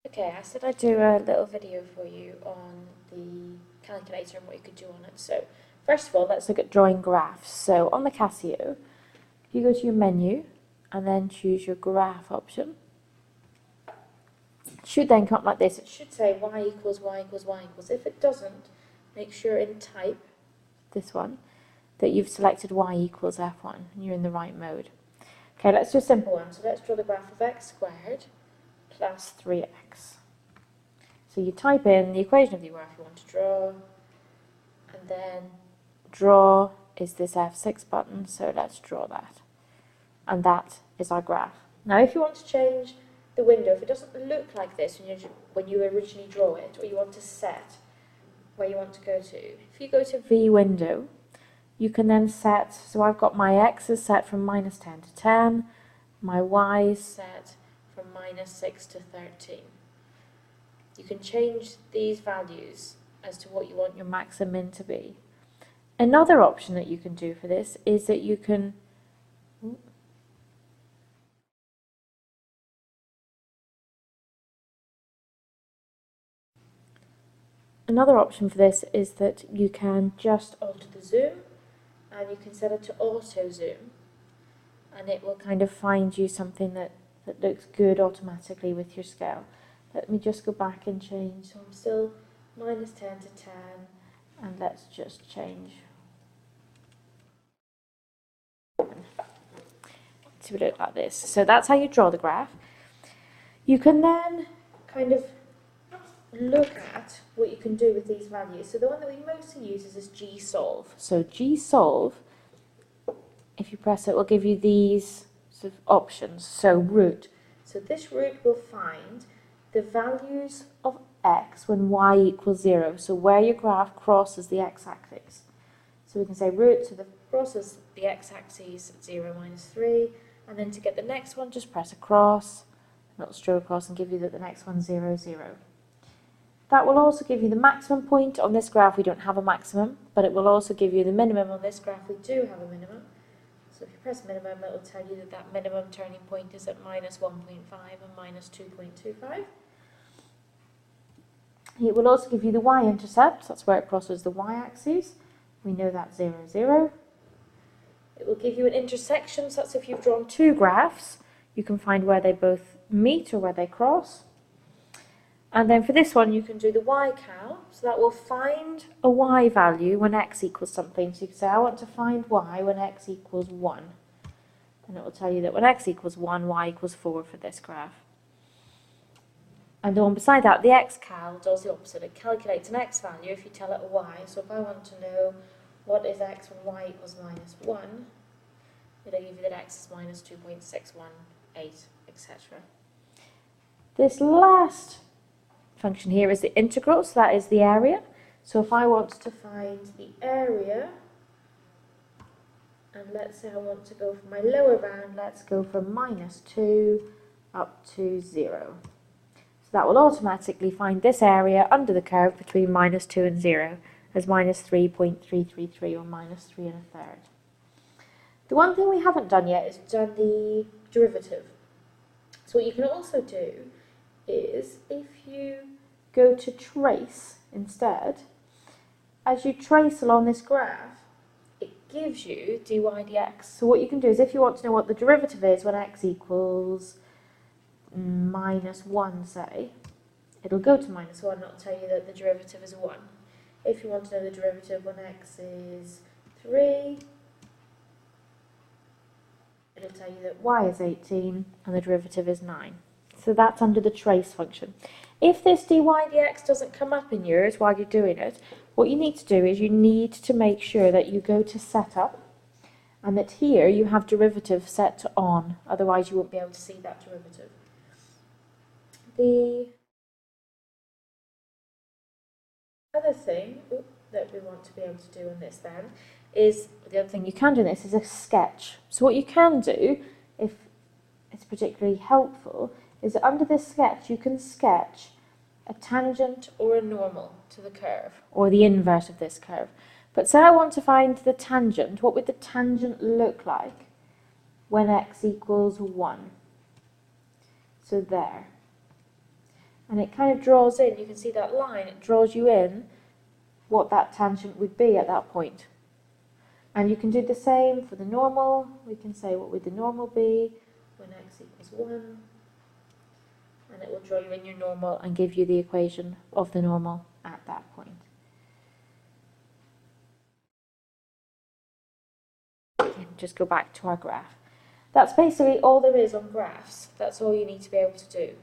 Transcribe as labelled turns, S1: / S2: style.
S1: Okay, I said I'd do a little video for you on the calculator and what you could do on it. So, first of all, let's look at drawing graphs. So, on the Casio, you go to your menu and then choose your graph option. It should then come up like this. It should say y equals y equals y equals. If it doesn't, make sure in type, this one, that you've selected y equals f1 and you're in the right mode. Okay, let's do a simple one. So, let's draw the graph of x squared plus 3x. So you type in the equation of the graph you want to draw, and then draw is this F6 button, so let's draw that. And that is our graph. Now if you want to change the window, if it doesn't look like this when you originally draw it, or you want to set where you want to go to, if you go to V window, you can then set, so I've got my X is set from -10 to 10, my Y is set from -6 to 13. You can change these values as to what you want your max and min to be. Another option that you can do for this is that you can just alter the zoom, and you can set it to auto zoom, and it will kind of find you something that looks good automatically with your scale. Let me just go back and change. So I'm still -10 to 10, and let's just change to look like this. So that's how you draw the graph. You can then kind of look at what you can do with these values. So the one that we mostly use is this G-solve. So G-solve, if you press it, will give you these sort of options. So root. So this root will find the values of x when y equals 0. So where your graph crosses the x-axis. So we can say root, so that crosses the x-axis at 0, -3. And then to get the next one, just press across, and it'll stroke across and give you that the next one's 0, 0. That will also give you the maximum point. On this graph we don't have a maximum, but it will also give you the minimum. On this graph we do have a minimum. So if you press minimum, it will tell you that that minimum turning point is at -1.5 and -2.25. It will also give you the y-intercept. That's where it crosses the y-axis. We know that's 0, 0. It will give you an intersection, so that's if you've drawn two graphs, you can find where they both meet or where they cross. And then for this one, you can do the y-cal, so that will find a y value when x equals something. So you can say, I want to find y when x equals 1. And it will tell you that when x equals 1, y equals 4 for this graph. And the one beside that, the x-cal, does the opposite. It calculates an x value if you tell it a y. So if I want to know what is x when y equals -1, it'll give you that x is -2.618, etc. This last function here is the integral, so that is the area. So if I want to find the area, and let's say I want to go from my lower bound, let's go from -2 up to 0. So that will automatically find this area under the curve between -2 and 0 as -3.333 or -3 1/3. The one thing we haven't done yet is done the derivative. So what you can also do is if you go to trace instead, as you trace along this graph, it gives you dy dx. So what you can do is if you want to know what the derivative is when x equals -1, say, it'll go to -1 and it'll tell you that the derivative is 1. If you want to know the derivative when x is 3, it'll tell you that y is 18 and the derivative is 9. So that's under the trace function. If this dy dx doesn't come up in yours while you're doing it, what you need to do is you need to make sure that you go to setup and that here you have derivative set to on, otherwise you won't be able to see that derivative. The other thing that we want to be able to do on this then is, the other thing you can do in this is a sketch. So what you can do, if it's particularly helpful, is that under this sketch you can sketch a tangent or a normal to the curve, or the inverse of this curve. But say I want to find the tangent, what would the tangent look like when x equals 1? So there. And it kind of draws in, you can see that line, it draws you in what that tangent would be at that point. And you can do the same for the normal. We can say what would the normal be when x equals 1. And it will draw you in your normal and give you the equation of the normal at that point. Just go back to our graph. That's basically all there is on graphs. That's all you need to be able to do.